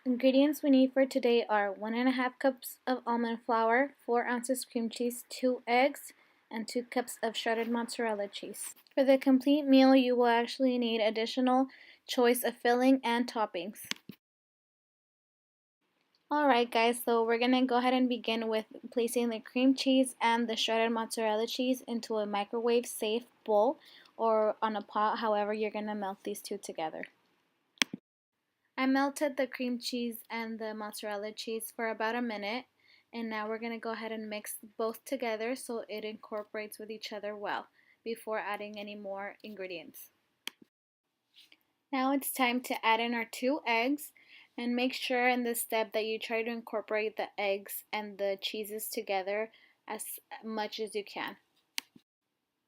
Ingredients we need for today are 1.5 cups of almond flour, 4 ounces cream cheese, 2 eggs, and 2 cups of shredded mozzarella cheese. For the complete meal, you will actually need additional choice of filling and toppings. Alright guys, so we're going to go ahead and begin with placing the cream cheese and the shredded mozzarella cheese into a microwave safe bowl or on a pot, however you're going to melt these two together. I melted the cream cheese and the mozzarella cheese for about a minute, and now we're going to go ahead and mix both together so it incorporates with each other well before adding any more ingredients. Now it's time to add in our 2 eggs, and make sure in this step that you try to incorporate the eggs and the cheeses together as much as you can.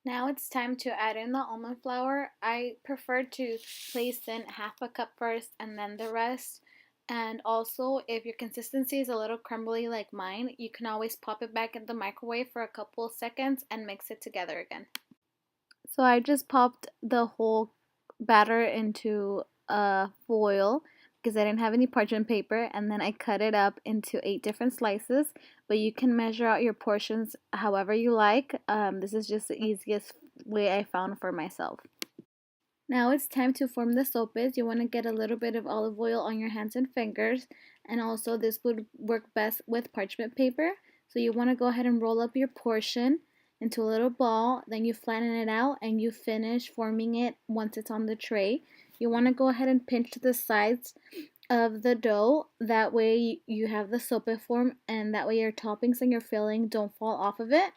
Now it's time to add in the almond flour. I prefer to place in half a cup first and then the rest. And also, if your consistency is a little crumbly like mine, you can always pop it back in the microwave for a couple of seconds and mix it together again. So I just popped the whole batter into a foil because I didn't have any parchment paper, and then I cut it up into 8 different slices, but you can measure out your portions however you like. This is just the easiest way I found for myself. Now it's time to form the sopes. You want to get a little bit of olive oil on your hands and fingers, and also this would work best with parchment paper. So you want to go ahead and roll up your portion into a little ball, then you flatten it out and you finish forming it once it's on the tray. You want to go ahead and pinch the sides of the dough, that way you have the sope form, and that way your toppings and your filling don't fall off of it,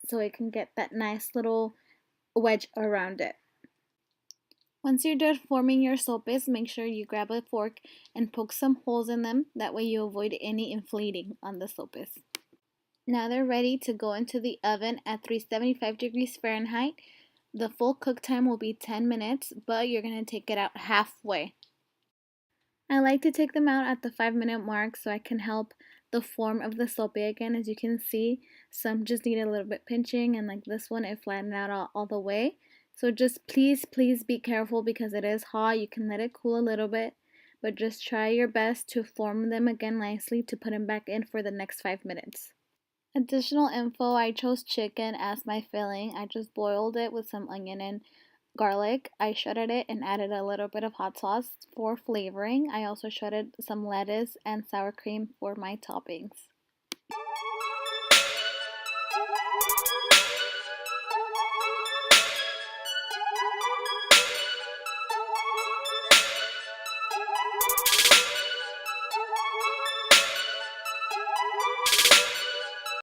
so it can get that nice little wedge around it. Once you're done forming your sopes, make sure you grab a fork and poke some holes in them, that way you avoid any inflating on the sopes. Now they're ready to go into the oven at 375 degrees Fahrenheit. The full cook time will be 10 minutes, but you're going to take it out halfway. I like to take them out at the 5-minute mark so I can help the form of the sope again. As you can see, some just need a little bit pinching, and like this one, it flattened out all the way. So just please be careful because it is hot. You can let it cool a little bit, but just try your best to form them again nicely to put them back in for the next 5 minutes. Additional info, I chose chicken as my filling. I just boiled it with some onion and garlic. I shredded it and added a little bit of hot sauce for flavoring. I also shredded some lettuce and sour cream for my toppings.